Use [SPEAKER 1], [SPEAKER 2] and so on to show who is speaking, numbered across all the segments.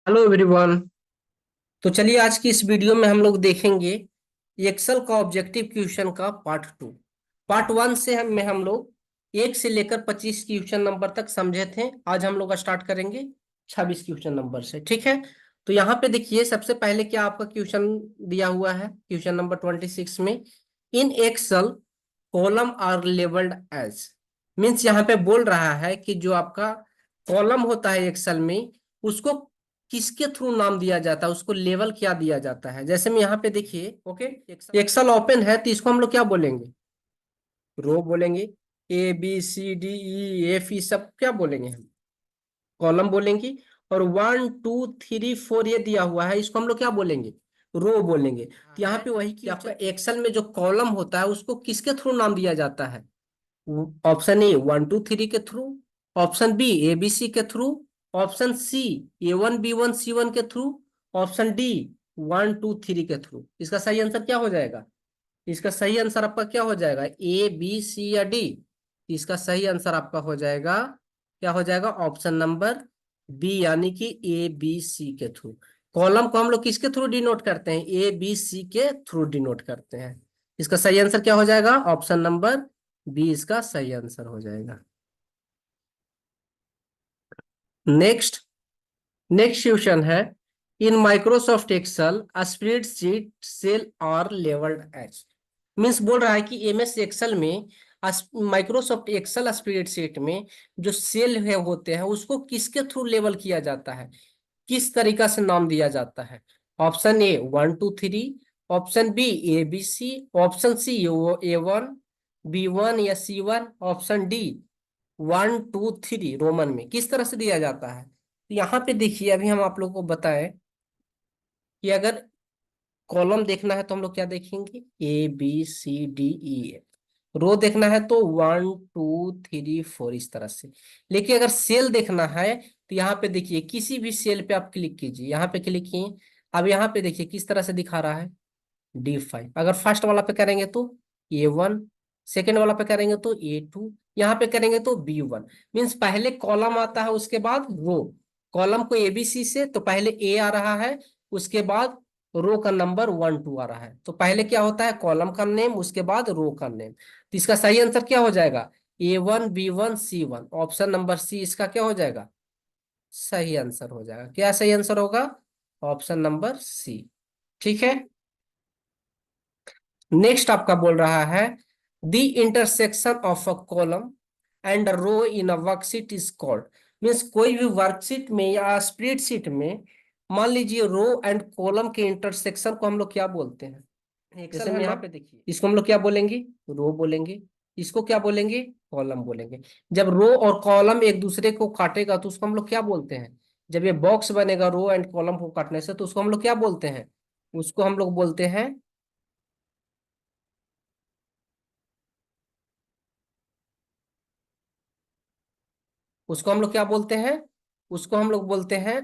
[SPEAKER 1] Hello everyone. तो चलिए आज की इस वीडियो में हम लोग देखेंगे एक्सेल का ऑब्जेक्टिव क्वेश्चन का पार्ट टू। पार्ट वन से हम लोग 1 से लेकर 25 क्वेश्चन नंबर तक समझे थे। आज हम लोग स्टार्ट करेंगे 26 क्वेश्चन नंबर से। ठीक है, तो यहाँ पे देखिए सबसे पहले क्या आपका क्वेश्चन दिया हुआ है। क्वेश्चन नंबर 26 में in Excel column are labelled as, means यहाँ पे बोल रहा है कि जो आपका कॉलम होता है एक्सेल में उसको किसके थ्रू नाम दिया जाता है, उसको लेवल क्या दिया जाता है। जैसे में यहाँ पे देखिए, ओके, एक्सेल ओपन है तो इसको हम लोग क्या बोलेंगे, रो बोलेंगे। A B C D E F E सब क्या बोलेंगे हम, कॉलम बोलेंगे। और 1 2 3 4 ये दिया हुआ है, इसको हम लोग क्या बोलेंगे, रो बोलेंगे। तो यहाँ पे वही कि आपका एक्सेल में जो कॉलम होता है उसको किसके थ्रू नाम दिया जाता है। ऑप्शन ए 1 2 3 के through, option B A B C के through, option C A1 B1 C1 के थ्रू, ऑप्शन डी 1 2 3 के थ्रू। इसका सही आंसर क्या हो जाएगा, इसका सही आंसर आपका क्या हो जाएगा, A B C या डी। इसका सही आंसर आपका हो जाएगा, क्या हो जाएगा, ऑप्शन नंबर बी, यानी कि A B C के थ्रू। कॉलम को हम लोग किसके थ्रू डिनोट करते हैं, A B C के थ्रू डिनोट करते हैं। इसका सही आंसर क्या हो जाएगा, ऑप्शन नंबर बी इसका सही आंसर हो जाएगा। नेक्स्ट नेक्स्ट क्वेश्चन है in Microsoft Excel spreadsheet cell are labelled as, means बोल रहा है कि एमएस एक्सेल में माइक्रोसॉफ्ट एक्सेल स्प्रेडशीट में जो सेल है होते हैं उसको किसके थ्रू लेवल किया जाता है, किस तरीका से नाम दिया जाता है। Option A 1 2 3, option B A B C, option C A1 B1 या C1, ऑप्शन डी 1 2 3 रोमन में किस तरह से दिया जाता है। तो यहाँ पे देखिए अभी हम आप लोग को बताएं कि अगर कॉलम देखना है तो हम लोग क्या देखेंगे, A B C D E F। रो देखना है तो 1 2 3 4 इस तरह से। लेकिन अगर सेल देखना है तो यहाँ पे देखिए किसी भी सेल पे आप क्लिक कीजिए, यहाँ पे क्लिक किए। अब यहाँ पे देखिए किस तरह से दिखा रहा है, D5। अगर फर्स्ट वाला पे करेंगे तो A1, सेकेंड वाला पे करेंगे तो A2, यहाँ पे करेंगे तो B1। मीन्स पहले कॉलम आता है उसके बाद रो। कॉलम को ABC से तो पहले A आ रहा है, उसके बाद रो का नंबर 1 2 आ रहा है। तो पहले क्या होता है, कॉलम का नेम, उसके बाद रो का नेम। तो इसका सही आंसर क्या हो जाएगा, A1 B1 C1, option number C इसका क्या हो जाएगा, सही आंसर हो जाएगा। क्या सही आंसर होगा, ऑप्शन नंबर सी। ठीक है, नेक्स्ट आपका बोल रहा है the intersection of a column and row in a worksheet is called, means कोई भी वर्कशीट में या स्प्रेडशीट में मान लीजिए रो एंड कॉलम के इंटरसेक्शन को हम लोग क्या बोलते हैं। एक्सेल में यहाँ पे देखिए इसको हम लोग क्या बोलेंगे, रो बोलेंगे। इसको क्या बोलेंगे, कॉलम बोलेंगे। जब रो और कॉलम एक दूसरे को काटेगा तो उसको हम लोग क्या बोलते हैं, जब ये बॉक्स बनेगा रो एंड कॉलम को काटने से तो उसको हम लोग क्या बोलते हैं, उसको हम लोग बोलते हैं, उसको हम लोग क्या बोलते हैं, उसको हम लोग बोलते हैं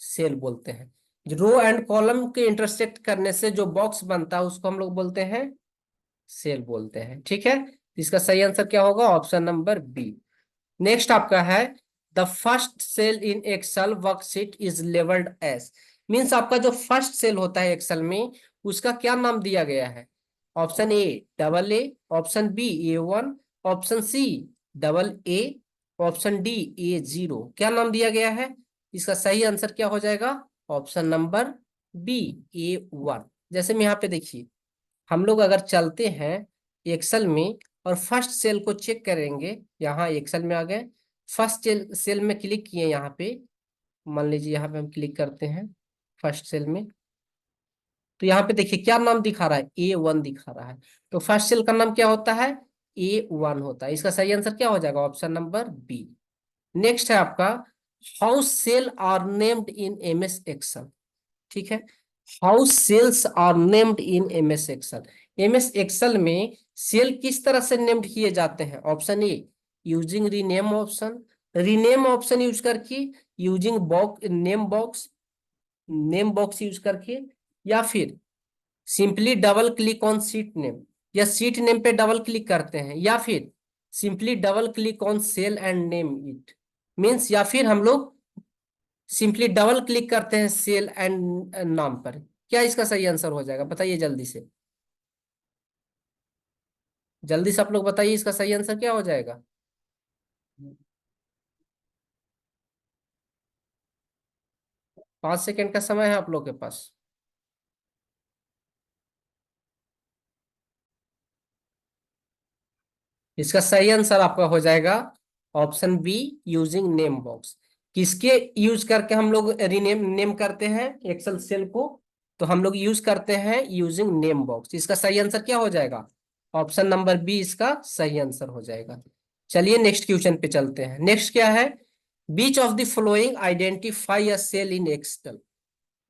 [SPEAKER 1] सेल बोलते हैं। रो एंड कॉलम के इंटरसेक्ट करने से जो बॉक्स बनता है उसको हम लोग बोलते हैं सेल बोलते हैं। ठीक है, तो इसका सही आंसर क्या होगा, ऑप्शन नंबर बी। नेक्स्ट आपका है the first cell in Excel worksheet is labelled as, means आपका जो फर्स्ट सेल होता है एक्सेल में उसका क्या नाम दिया गया है। Option A option B A1, option C AA, option D A0। क्या नाम दिया गया है, इसका सही आंसर क्या हो जाएगा, ऑप्शन नंबर बी A1। जैसे में यहाँ पे देखिए हम लोग अगर चलते हैं एक्सेल में और फर्स्ट सेल को चेक करेंगे, यहाँ एक्सेल में आ गए, फर्स्ट सेल सेल में क्लिक किए। यहाँ पे मान लीजिए यहाँ पे हम क्लिक करते हैं फर्स्ट सेल में, तो यहाँ पे देखिए क्या नाम दिखा रहा है, A1 दिखा रहा है। तो फर्स्ट सेल का नाम क्या होता है, A1 होता है। इसका सही आंसर क्या हो जाएगा, ऑप्शन नंबर बी। नेक्स्ट है आपका how cell are named in MS Excel. ठीक है, how cells are named in MS Excel. MS Excel में सेल किस तरह से नेम्ड किए जाते हैं। Option A using rename option, rename option use करके, using box name box use करके, या फिर simply double click on sheet name, या सीट नेम पे डबल क्लिक करते हैं, या फिर simply double click on cell and name it, means या फिर हम लोग सिंपली डबल क्लिक करते हैं सेल एंड नाम पर। क्या इसका सही आंसर हो जाएगा, बताइए जल्दी से। जल्दी से आप लोग बताइए इसका सही आंसर क्या हो जाएगा। 5 सेकेंड का समय है आप लोग के पास। इसका सही आंसर आपका हो जाएगा option B, using name box. किसके यूज करके हम लोग रीनेम नेम करते हैं एक्सेल सेल को, तो हम लोग यूज करते हैं यूजिंग नेम बॉक्स। इसका सही आंसर क्या हो जाएगा, ऑप्शन नंबर बी इसका सही आंसर हो जाएगा। चलिए नेक्स्ट क्वेश्चन पे चलते हैं। नेक्स्ट क्या है, which of the following identify a cell in Excel.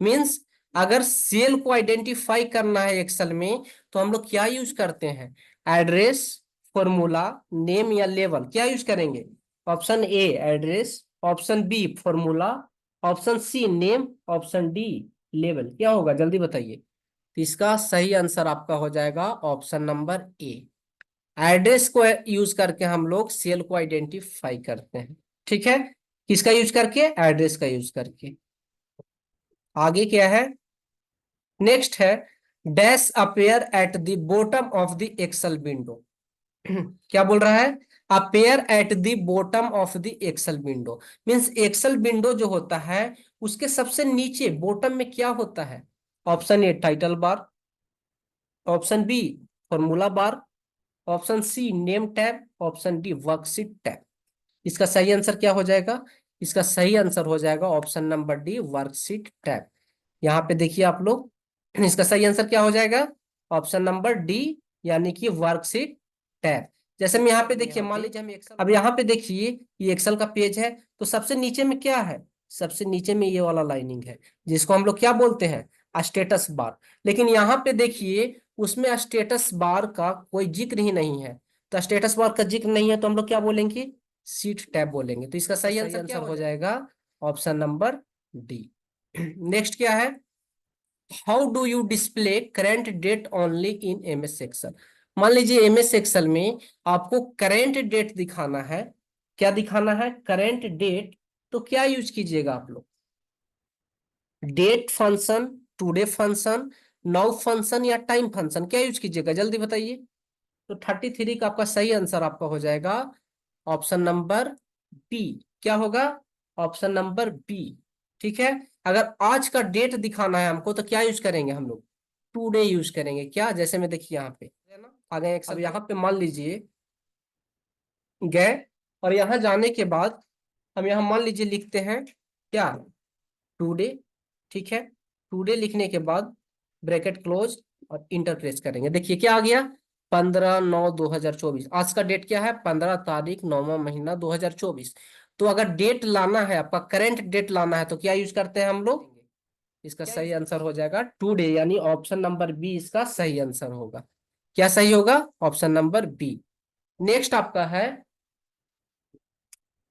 [SPEAKER 1] Means अगर सेल को आइडेंटिफाई करना है एक्सेल में, तो हम लोग क्या यूज करते हैं, एड्रेस, फॉर्मूला, नेम या लेवल, क्या यूज करेंगे। Option A address, option B formula, option C name, option D level. क्या होगा जल्दी बताइए। तो इसका सही आंसर आपका हो जाएगा ऑप्शन नंबर ए, एड्रेस को यूज करके हम लोग सेल को आइडेंटिफाई करते हैं। ठीक है, किसका यूज करके, एड्रेस का यूज करके। आगे क्या है, नेक्स्ट है dash appear at the bottom of the Excel window. क्या बोल रहा है, appear at the bottom of the Excel window. Means Excel window जो होता है उसके सबसे नीचे बॉटम में क्या होता है। Option A title bar, option B formula bar, option C name tab, option D worksheet tab. इसका सही आंसर क्या हो जाएगा, इसका सही आंसर हो जाएगा option number D worksheet tab. यहाँ पे देखिए आप लोग, इसका सही आंसर क्या हो जाएगा, ऑप्शन नंबर डी, यानी कि वर्कशीट टैब। जैसे हम यहाँ पे देखिए, मान लीजिए हम एक्सेल, अब यहाँ पे देखिए ये एक्सेल का पेज है, तो सबसे नीचे में क्या है, सबसे नीचे में ये वाला लाइनिंग है जिसको हम लोग क्या बोलते हैं, स्टेटस बार। लेकिन यहाँ पे देखिए उसमें स्टेटस बार का कोई जिक्र ही नहीं है। तो स्टेटस बार का जिक्र नहीं है तो हम लोग क्या बोलेंगे, सीट टैब बोलेंगे। तो इसका सही आंसर क्या हो जाएगा, ऑप्शन नंबर डी। नेक्स्ट क्या है, how do you display current date only in M S Excel. मान लीजिए एम एस एक्सेल में आपको करेंट डेट दिखाना है। क्या दिखाना है, करेंट डेट। तो क्या यूज कीजिएगा आप लोग, date function, today function, now function या टाइम फंक्शन, क्या यूज कीजिएगा जल्दी बताइए। तो 33 का आपका सही आंसर आपका हो जाएगा ऑप्शन नंबर बी। क्या होगा, ऑप्शन नंबर बी। ठीक है, अगर आज का डेट दिखाना है हमको तो क्या यूज करेंगे हम लोग, टुडे यूज करेंगे। क्या, जैसे मैं देखिए यहाँ पे आ गए, अब यहाँ पे मान लीजिए गए, और यहाँ जाने के बाद हम यहाँ मान लीजिए लिखते हैं क्या, टुडे। ठीक है, टुडे लिखने के बाद ब्रैकेट क्लोज और इंटर प्रेस करेंगे। देखिए क्या आ गया, 15/9/2024। आज का डेट क्या है, 15 तारीख 9वां महीना 2024। तो अगर डेट लाना है आपका, करेंट डेट लाना है, तो क्या यूज करते हैं हम लोग, इसका सही आंसर हो जाएगा टुडे, यानी ऑप्शन नंबर बी इसका सही आंसर होगा। क्या सही होगा, ऑप्शन नंबर बी। नेक्स्ट आपका है,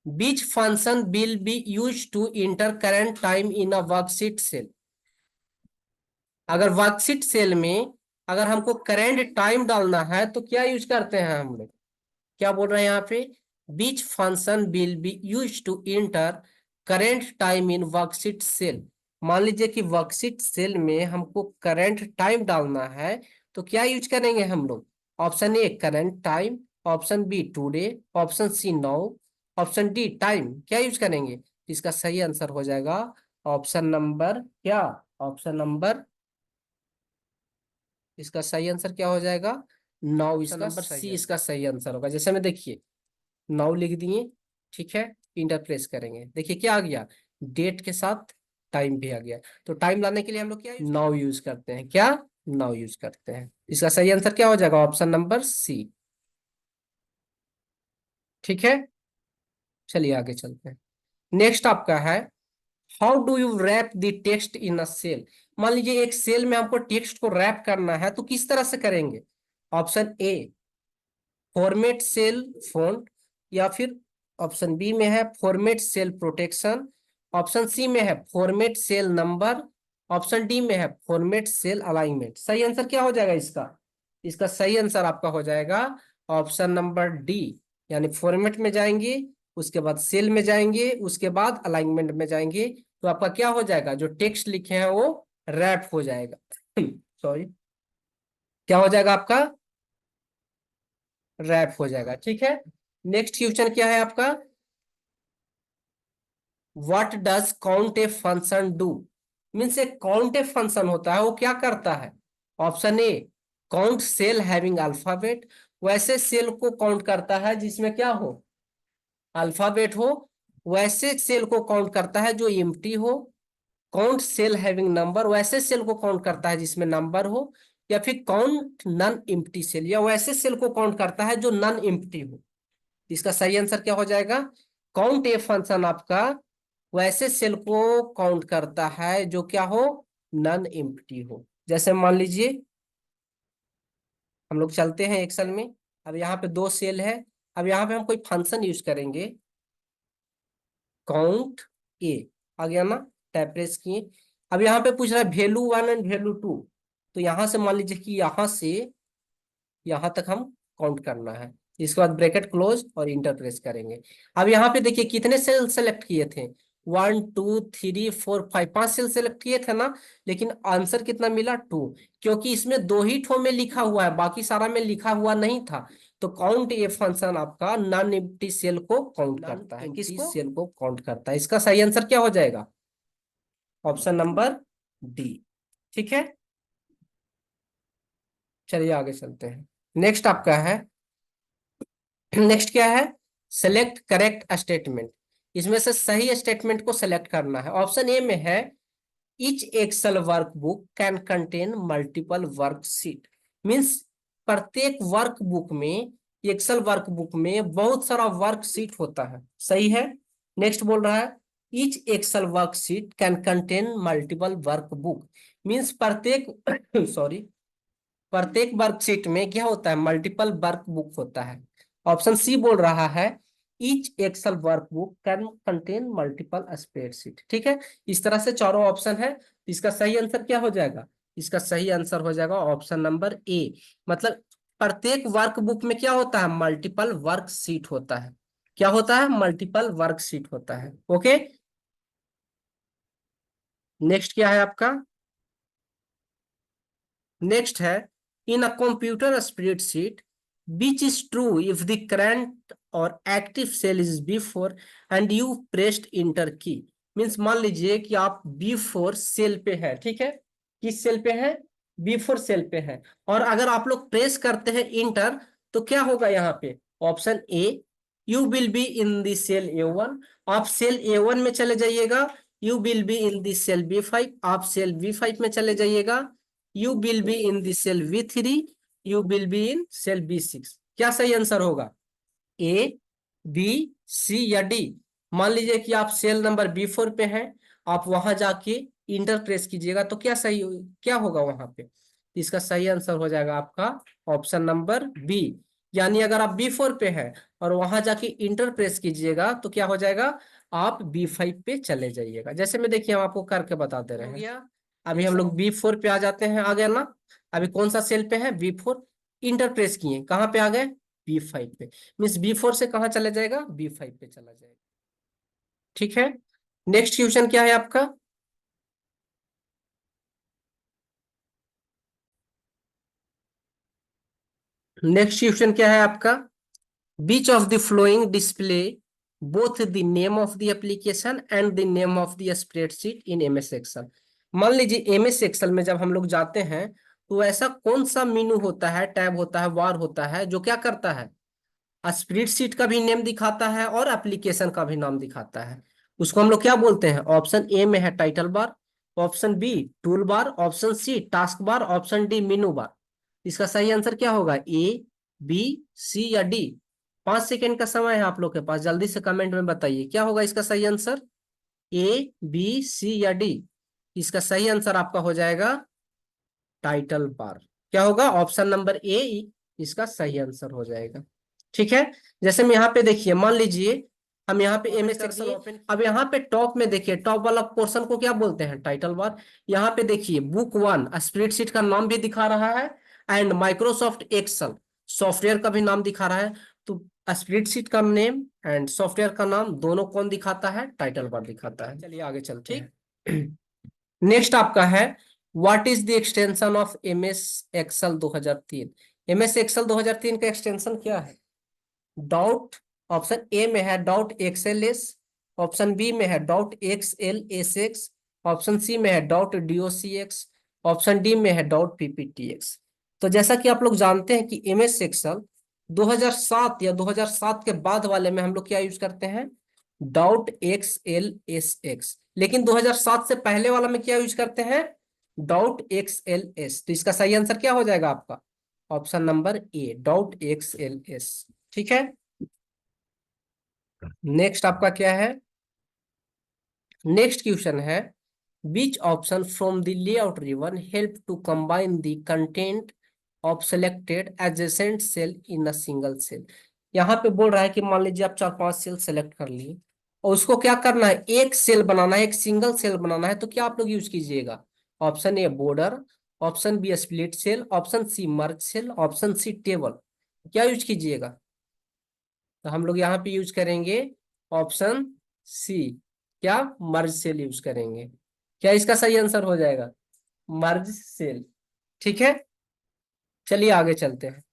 [SPEAKER 1] which function will be used to enter current time in a worksheet cell। अगर वर्कशीट सेल में अगर हमको करेंट टाइम डालना है तो क्या यूज करते हैं हम लोग, क्या बोल रहे हैं यहाँ पे, which function will be use to enter current time in worksheet cell. मान लीजिए कि वर्कशीट सेल में हमको करेंट टाइम डालना है, तो क्या यूज करेंगे हम लोग, option A current time, option B today, option C now, option D time. क्या यूज करेंगे, इसका सही आंसर हो जाएगा ऑप्शन नंबर क्या, ऑप्शन नंबर, इसका सही आंसर क्या हो जाएगा, नाउ। इसका नंबर सी इसका सही आंसर होगा। जैसे में देखिए नाउ लिख दिए, ठीक है, इंटर प्रेस करेंगे, देखिए क्या आ गया, डेट के साथ टाइम भी आ गया। तो टाइम लाने के लिए हम लोग क्या नाउ यूज करते हैं, क्या नाउ यूज करते हैं। इसका सही आंसर क्या हो जाएगा, ऑप्शन नंबर सी। ठीक है, चलिए आगे चलते हैं। नेक्स्ट आपका है, how do you wrap the text in a cell. मान लीजिए एक सेल में हमको टेक्स्ट को रैप करना है, तो किस तरह से करेंगे। Option A format cell font, या फिर ऑप्शन बी में है format cell protection, option C में है format cell number, option D में है फॉर्मेट सेल अलाइनमेंट। सही आंसर क्या हो जाएगा इसका, इसका सही आंसर आपका हो जाएगा ऑप्शन नंबर डी, यानी फॉर्मेट में जाएंगे उसके बाद सेल में जाएंगे, उसके बाद अलाइनमेंट में जाएंगे, तो आपका क्या हो जाएगा, जो टेक्स्ट लिखे हैं वो रैप हो जाएगा। सॉरी, क्या हो जाएगा आपका, रैप हो जाएगा। ठीक है, नेक्स्ट क्वेश्चन क्या है आपका, what does count a function do. Means एक काउंट ए फंक्शन होता है, वो क्या करता है। Option A, count cell having alphabet, वैसे सेल को काउंट करता है जिसमें क्या हो, अल्फाबेट हो। वैसे सेल को काउंट करता है जो एम्प्टी हो। काउंट सेल हैविंग नंबर, वैसे सेल को काउंट करता है जिसमें नंबर हो। या फिर काउंट नॉन एम्प्टी सेल, या वैसे सेल को काउंट करता है जो नॉन एम्प्टी हो। इसका सही आंसर क्या हो जाएगा, काउंट ए फंक्शन आपका वैसे सेल को काउंट करता है जो क्या हो, नॉन एम्प्टी हो। जैसे मान लीजिए हम लोग चलते हैं एक्सेल में, अब यहाँ पे दो सेल है। अब यहाँ पे हम कोई फंक्शन यूज करेंगे, काउंट ए, आ गया ना, टैब प्रेस किए। अब यहाँ पे पूछ रहा है वैल्यू 1 एंड वैल्यू 2, तो यहाँ से मान लीजिए कि यहाँ से यहाँ तक हम काउंट करना है। इसके बाद ब्रैकेट क्लोज और इंटर प्रेस करेंगे। अब यहाँ पे देखिए कितने सेल सेलेक्ट किए थे, 1 2 3 4 5, 5 सेल सेलेक्ट किए थे ना, लेकिन आंसर कितना मिला, 2, क्योंकि इसमें दो ही ठो में लिखा हुआ है, बाकी सारा में लिखा हुआ नहीं था। तो काउंट ए फंक्शन आपका नॉन एम्प्टी सेल को काउंट करता है, किसको, सेल को काउंट करता है। इसका सही आंसर क्या हो जाएगा, ऑप्शन नंबर डी। ठीक है, चलिए आगे चलते हैं। नेक्स्ट आपका है, नेक्स्ट क्या है, सेलेक्ट करेक्ट स्टेटमेंट। इसमें से सही स्टेटमेंट को सेलेक्ट करना है। ऑप्शन ए में है each Excel workbook can contain multiple worksheet. Means प्रत्येक वर्कबुक में, एक्सेल वर्कबुक में बहुत सारा वर्कशीट होता है, सही है। नेक्स्ट बोल रहा है each Excel worksheet can contain multiple workbook. Means प्रत्येक सॉरी, प्रत्येक वर्कशीट में क्या होता है, मल्टीपल वर्कबुक होता है। ऑप्शन सी बोल रहा है each Excel workbook can contain multiple spreadsheet. ठीक है, इस तरह से चारों ऑप्शन है। इसका सही आंसर क्या हो जाएगा, इसका सही आंसर हो जाएगा ऑप्शन नंबर ए। मतलब प्रत्येक वर्कबुक में क्या होता है, मल्टीपल वर्कशीट होता है। क्या होता है, मल्टीपल वर्कशीट होता है। ओके, नेक्स्ट क्या है आपका, नेक्स्ट है in a computer spreadsheet which is true if the current or active cell is B4 and you pressed enter key। Means मान लीजिए कि आप B4 सेल पे है, ठीक है, किस सेल पे है, B4 सेल पे है, और अगर आप लोग प्रेस करते हैं इंटर, तो क्या होगा यहाँ पे, option A, you will be in the cell A1, आप सेल A1 में चले जाइएगा। You will be in the cell B5, आप सेल B5 में चले जाइएगा। You will be in the cell B3, you will be in cell B6। क्या सही आंसर होगा, ए, बी, सी या डी। मान लीजिए कि आप सेल नंबर B4 पे हैं, आप वहां जाके इंटर प्रेस कीजिएगा, तो क्या सही, क्या होगा वहां पे, इसका सही आंसर हो जाएगा आपका ऑप्शन नंबर बी। यानी अगर आप B4 पे हैं और वहां जाके इंटर प्रेस कीजिएगा, तो क्या हो जाएगा, आप B5 पे चले जाइएगा। जैसे मैं देखिए हम आपको करके बता दे रहे हैं। अभी हम लोग B4 पे आ जाते हैं, आ गया ना। अभी कौन सा सेल पे है, B4, इंटर प्रेस किए, कहाँ पे आ गए, B5 पे। मीन्स B4 से कहाँ चला जाएगा, B5 पे चला जाएगा। ठीक है, नेक्स्ट क्वेश्चन क्या है आपका, नेक्स्ट क्वेश्चन क्या है आपका, which of the following display both the name of the application and the name of the spreadsheet in MS Excel. मान लीजिए MS एक्सेल में जब हम लोग जाते हैं, तो ऐसा कौन सा मेनू होता है, टैब होता है, बार होता है, जो क्या करता है, स्प्रेडशीट का भी नेम दिखाता है और एप्लीकेशन का भी नाम दिखाता है। उसको हम लोग क्या बोलते हैं, ऑप्शन ए में है title bar, option B tool bar, option C task bar, option D menu bar. इसका सही आंसर क्या होगा, ए, बी, सी या डी। 5 सेकेंड का समय है आप लोग के पास, जल्दी से कमेंट में बताइए क्या होगा इसका सही आंसर, ए, बी, सी या डी। इसका सही आंसर आपका हो जाएगा टाइटल बार। क्या होगा, ऑप्शन नंबर ए इसका सही आंसर हो जाएगा। ठीक है, जैसे हम यहाँ पे देखिए, मान लीजिए हम यहाँ पे MS एक्सेल ओपन, अब यहाँ पे टॉप में देखिए, टॉप वाला पोर्शन को क्या बोलते हैं, टाइटल बार। यहाँ पे देखिए बुक 1 स्प्रेडशीट का नाम भी दिखा रहा है, एंड माइक्रोसॉफ्ट एक्सेल सॉफ्टवेयर का भी नाम दिखा रहा है। तो स्प्रेडशीट का नेम एंड सॉफ्टवेयर का नाम दोनों कौन दिखाता है, टाइटल बार दिखाता है। चलिए आगे चलते हैं। नेक्स्ट आपका है what is the extension of M S Excel 2003। M S Excel 2003 का एक्सटेंशन क्या है? डॉट, ऑप्शन ए में है dot X L S, option B में है dot X L S X, option C में है dot D O C X, option D में है डॉट पीपीटी एक्स। तो जैसा कि आप लोग जानते हैं कि एम एस एक्सल 2007 या 2007 के बाद वाले में हम लोग क्या यूज करते हैं, dot X L S x, लेकिन 2007 से पहले वाला में क्या यूज करते हैं, डॉट एक्स एल एस। तो इसका सही आंसर क्या हो जाएगा आपका, option number A dot X L S. ठीक है, नेक्स्ट आपका क्या है, नेक्स्ट क्वेश्चन है which option from the layout ribbon help to combine the content of selected adjacent cell in a single cell. यहाँ पे बोल रहा है कि मान लीजिए आप 4-5 सेल सेलेक्ट कर लिए और उसको क्या करना है, एक सेल बनाना है, एक सिंगल सेल बनाना है, तो क्या आप लोग यूज कीजिएगा, option A border, option B split cell, option C merge cell, option C table. क्या यूज कीजिएगा, तो हम लोग यहाँ पे यूज करेंगे ऑप्शन सी, क्या मर्ज सेल यूज करेंगे। क्या इसका सही आंसर हो जाएगा, मर्ज सेल। ठीक है, चलिए आगे चलते हैं।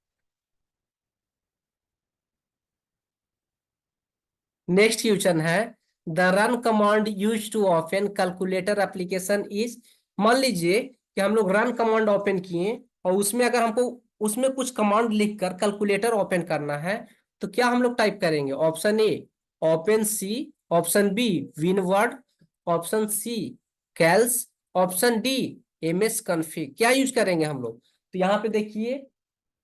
[SPEAKER 1] नेक्स्ट क्वेश्चन है the run command use to open calculator application is. मान लीजिए कि हम लोग रन कमांड ओपन किए और उसमें अगर हमको उसमें कुछ कमांड लिखकर कैलकुलेटर ओपन करना है, तो क्या हम लोग टाइप करेंगे, option A open C, option B winword, option C calcs, option D M S config. क्या यूज करेंगे हम लोग, तो यहाँ पे देखिए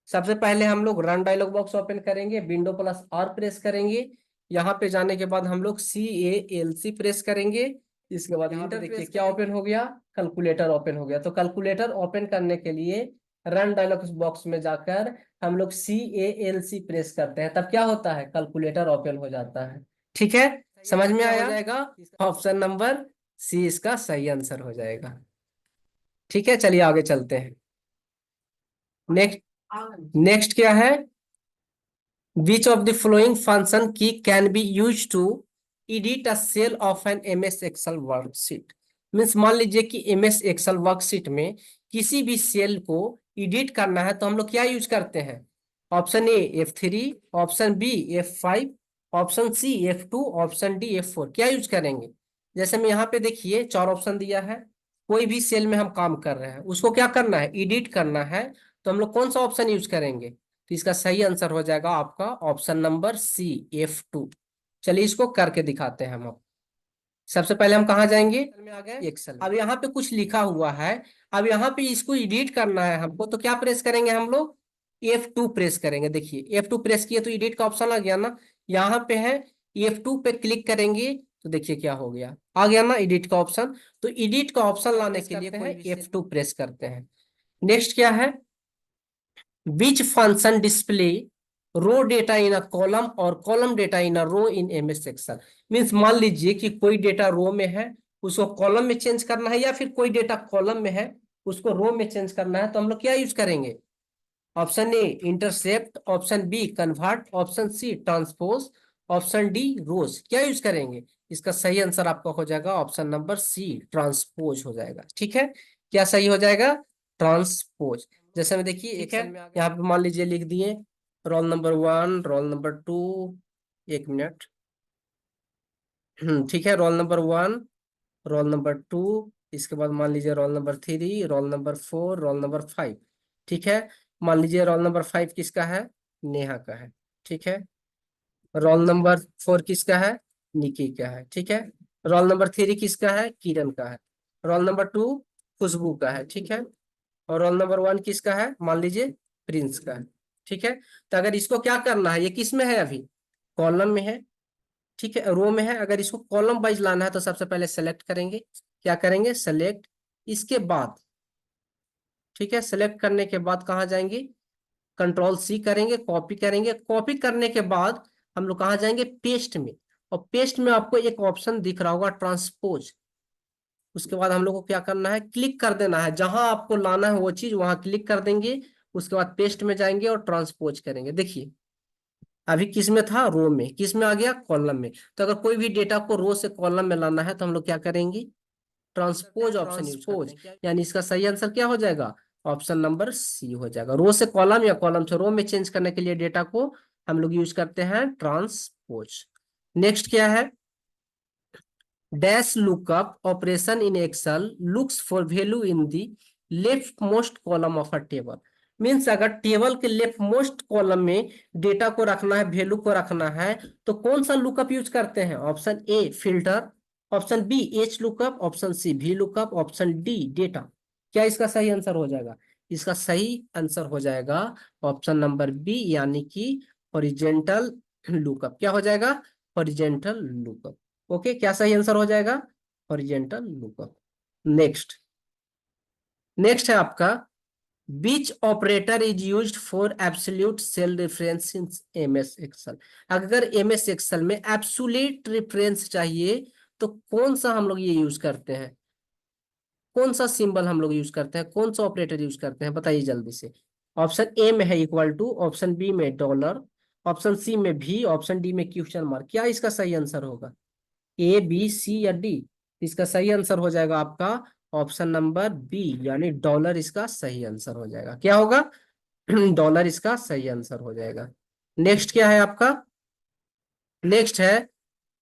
[SPEAKER 1] सबसे पहले हम लोग रन डायलॉग बॉक्स ओपन करेंगे, विंडो प्लस आर प्रेस करेंगे, यहाँ पे जाने के बाद हम लोग CALC प्रेस करेंगे। इसके बाद यहाँ पे देखिए क्या ओपन हो गया, कैलकुलेटर ओपन हो गया। तो कैलकुलेटर ओपन करने के लिए रन डायलॉग बॉक्स में जाकर हम लोग CALC प्रेस करते हैं, तब क्या होता है, कैलकुलेटर ओपन हो जाता है। ठीक है, समझ में आया, हो जाएगा ऑप्शन नंबर सी इसका सही आंसर हो जाएगा। ठीक है, चलिए आगे चलते हैं। नेक्स्ट, नेक्स्ट क्या है, which of the following function key can be used to edit a cell of an MS Excel worksheet। Means मान लीजिए कि MS Excel वर्कशीट में किसी भी सेल को एडिट करना है तो हम लोग क्या यूज करते हैं, option A F3, option B F5, option C F2, option D F4। क्या यूज करेंगे, जैसे मैं यहाँ पे देखिए 4 ऑप्शन दिया है, कोई भी सेल में हम काम कर रहे हैं उसको क्या करना है, एडिट करना है, तो हम लोग कौन सा ऑप्शन यूज करेंगे, तो इसका सही आंसर हो जाएगा आपका ऑप्शन नंबर सी F2। चलिए इसको करके दिखाते हैं हम। अब सबसे पहले हम कहाँ जाएंगे, में आ गए एक्सेल। अब यहाँ पे कुछ लिखा हुआ है, अब यहाँ पे इसको एडिट करना है हमको, तो क्या प्रेस करेंगे हम लोग, F2 प्रेस करेंगे। देखिए F2 प्रेस किए तो एडिट का ऑप्शन आ गया ना, यहाँ पे है F2 पे क्लिक करेंगे तो देखिए क्या हो गया, आ गया ना एडिट का ऑप्शन। तो एडिट का ऑप्शन लाने के लिए F2 प्रेस करते हैं। नेक्स्ट क्या है, which function display row data in a column और column data in a row in MS Excel। Means मान लीजिए कि कोई डेटा रो में है उसको कॉलम में चेंज करना है, या फिर कोई डेटा कॉलम में है उसको रो में चेंज करना है, तो हम लोग क्या यूज करेंगे, option A intercept, option B convert, option C transpose, option D rows. क्या यूज करेंगे, इसका सही आंसर आपका हो जाएगा ऑप्शन नंबर सी ट्रांसपोज हो जाएगा। ठीक है, क्या सही हो जाएगा, ट्रांसपोज। जैसे में देखिए एक है यहाँ पे मान लीजिए लिख दिए रोल नंबर 1, रोल नंबर 2, एक मिनट, ठीक है, रोल नंबर 1, रोल नंबर 2, इसके बाद मान लीजिए roll number 3, roll number 4, roll number 5। ठीक है, मान लीजिए रोल नंबर 5 किसका है, नेहा का है। ठीक है, रोल नंबर 4 किसका है, निकी का है। ठीक है, रोल नंबर 3 किसका है, किरण का है। रोल नंबर 2 खुशबू का है। ठीक है, और रोल नंबर 1 किसका है, मान लीजिए प्रिंस का है। ठीक है, तो अगर इसको क्या करना है, ये किस में है अभी, कॉलम में है। ठीक है, रो में है, अगर इसको कॉलम वाइज लाना है तो सबसे पहले सेलेक्ट करेंगे, क्या करेंगे सेलेक्ट, इसके बाद ठीक है सेलेक्ट करने के बाद कहाँ जाएंगे, कंट्रोल सी करेंगे, कॉपी करेंगे, कॉपी करने के बाद हम लोग कहाँ जाएंगे, पेस्ट में, और पेस्ट में आपको एक ऑप्शन दिख रहा होगा ट्रांसपोज। उसके बाद हम लोग को क्या करना है, क्लिक कर देना है, जहां आपको लाना है वो चीज वहां क्लिक कर देंगे, उसके बाद पेस्ट में जाएंगे और ट्रांसपोज करेंगे। देखिए अभी किस में था, रो में, किस में आ गया, कॉलम में। तो अगर कोई भी डेटा को रो से कॉलम में लाना है तो हम लोग क्या करेंगे, ट्रांसपोज ऑप्शन यूज करते हैं। यानी इसका सही आंसर क्या हो जाएगा, ऑप्शन नंबर सी हो जाएगा। रो से कॉलम या कॉलम से रो में चेंज करने के लिए डेटा को हम लोग यूज करते हैं ट्रांसपोज। नेक्स्ट क्या है, dash lookup operation in Excel looks for value in the left most column of a table. Means अगर टेबल के लेफ्ट मोस्ट कॉलम में डेटा को रखना है, वैल्यू को रखना है, तो कौन सा लुकअप यूज करते हैं, option A filter, option B H lookup, option C V lookup, option D data. क्या इसका सही आंसर हो जाएगा, इसका सही आंसर हो जाएगा ऑप्शन नंबर बी, यानी कि हॉरिजॉन्टल लुकअप। क्या हो जाएगा, हॉरिजॉन्टल लुकअप। ओके, क्या सही आंसर हो जाएगा, हॉरिजॉन्टल लुकअप। नेक्स्ट, नेक्स्ट है आपका, which operator is used for absolute cell reference in MS Excel. अगर एमएस एक्सेल में एब्सोल्यूट रेफरेंस चाहिए तो कौन सा हम लोग ये यूज करते हैं, कौन सा सिंबल हम लोग यूज करते हैं, कौन सा ऑपरेटर यूज करते हैं, बताइए जल्दी से। ऑप्शन ए में है इक्वल टू, ऑप्शन बी में डॉलर, ऑप्शन सी में भी, ऑप्शन डी में क्वेश्चन मार्क। क्या इसका सही आंसर होगा, ए बी सी या डी। इसका सही आंसर हो जाएगा आपका ऑप्शन नंबर बी, यानी डॉलर इसका सही आंसर हो जाएगा। क्या होगा, डॉलर इसका सही आंसर हो जाएगा। नेक्स्ट क्या है आपका, नेक्स्ट है,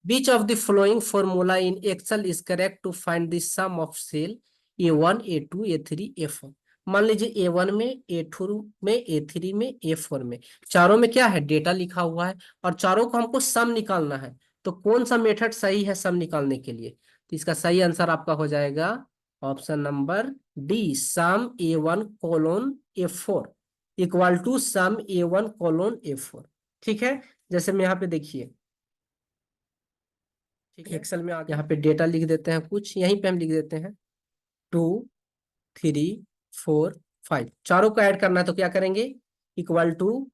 [SPEAKER 1] which of the following formula in Excel is correct to find the sum of cell A1 A2 A3 A4। मान लीजिए A1 में, A2 में, A3 में, A4 में, चारों में क्या है, डेटा लिखा हुआ है और चारों को हमको सम निकालना है। तो कौन सा मेथड सही है सम निकालने के लिए, तो इसका सही आंसर आपका हो जाएगा option number D, sum A1 colon A4 equal to sum A1 colon A4। ठीक है, जैसे मैं यहाँ पे देखिए, एक्सेल में यहाँ पे डेटा लिख देते हैं, कुछ यहीं पे हम लिख देते हैं 2 3 4 5, चारों को ऐड करना है तो क्या करेंगे, equal to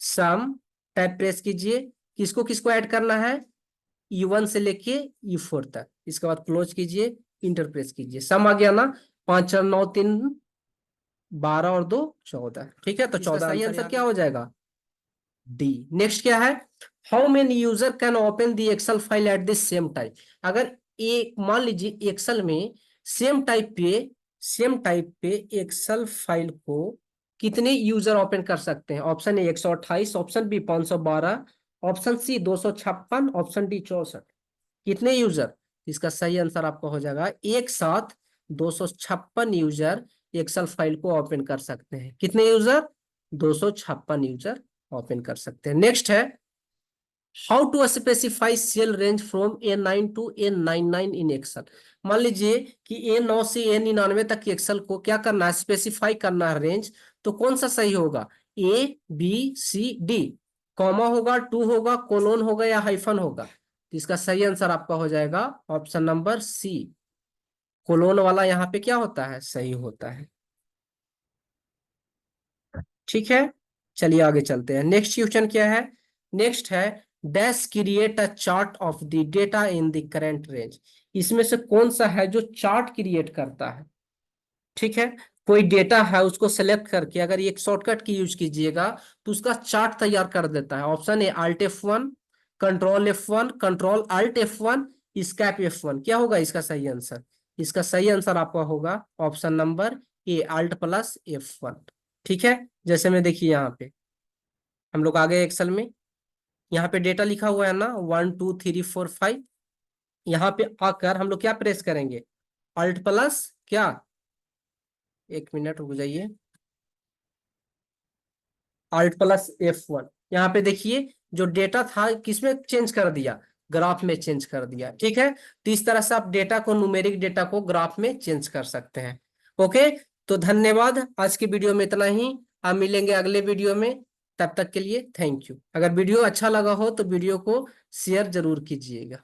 [SPEAKER 1] sum, tab press कीजिए, किसको किसको ऐड करना है, E1 से लेके E4 तक, इसके बाद क्लोज कीजिए, इंटर प्रेस कीजिए, सम आ गया ना, 5 और 9 3 12 और 2 14। ठीक है, तो 14 सही आंसर क्या हो जाएगा, डी। नेक्स्ट क्या है, how many user can open the Excel file at the same time. अगर एक मान लीजिए एक्सेल में सेम टाइप पे एक्सेल फाइल को कितने यूजर ओपन कर सकते हैं, option A 128, option B 512, option C 256, option D 64। कितने यूजर, इसका सही आंसर आपका हो जाएगा एक साथ 256 यूजर एक्सेल फाइल को ओपन कर सकते हैं। कितने यूजर, 256 यूजर ओपन कर सकते हैं। नेक्स्ट है, how to specify cell range from A9 to A99 in Excel. मान लीजिए कि A9 से A99 तक एक्सेल को क्या करना है, स्पेसिफाई करना है रेंज। तो कौन सा सही होगा, A B C D, comma होगा, टू होगा, कोलोन होगा या हाइफन होगा। तो इसका सही आंसर आपका हो जाएगा ऑप्शन नंबर सी, कोलोन वाला यहाँ पे क्या होता है, सही होता है। ठीक है, चलिए आगे चलते हैं। नेक्स्ट क्वेश्चन क्या है, नेक्स्ट है, dash create a chart of the data in the current range. इसमें से कौन सा है जो चार्ट क्रिएट करता है। ठीक है, कोई डेटा है उसको सेलेक्ट करके अगर ये एक शॉर्टकट की यूज कीजिएगा तो उसका चार्ट तैयार कर देता है। ऑप्शन ए Alt F1, control F1, control Alt F1, स्कैप F1। क्या होगा इसका सही आंसर, इसका सही आंसर आपका होगा ऑप्शन नंबर ए Alt+F1। ठीक है, जैसे में देखिए यहाँ पे हम लोग आ गए एक्सेल में, यहाँ पे डेटा लिखा हुआ है ना 1 2 3 4 5। यहाँ पे आकर हम लोग क्या प्रेस करेंगे, अल्ट प्लस क्या, एक मिनट रुक जाइए, Alt+F1। यहाँ पे देखिए जो डेटा था किसमें चेंज कर दिया, ग्राफ में चेंज कर दिया। ठीक है, तो इस तरह से आप डेटा को, न्यूमेरिक डेटा को ग्राफ में चेंज कर सकते हैं। ओके, तो धन्यवाद, आज की वीडियो में इतना ही। आप मिलेंगे अगले वीडियो में, तब तक के लिए थैंक यू। अगर वीडियो अच्छा लगा हो तो वीडियो को शेयर जरूर कीजिएगा।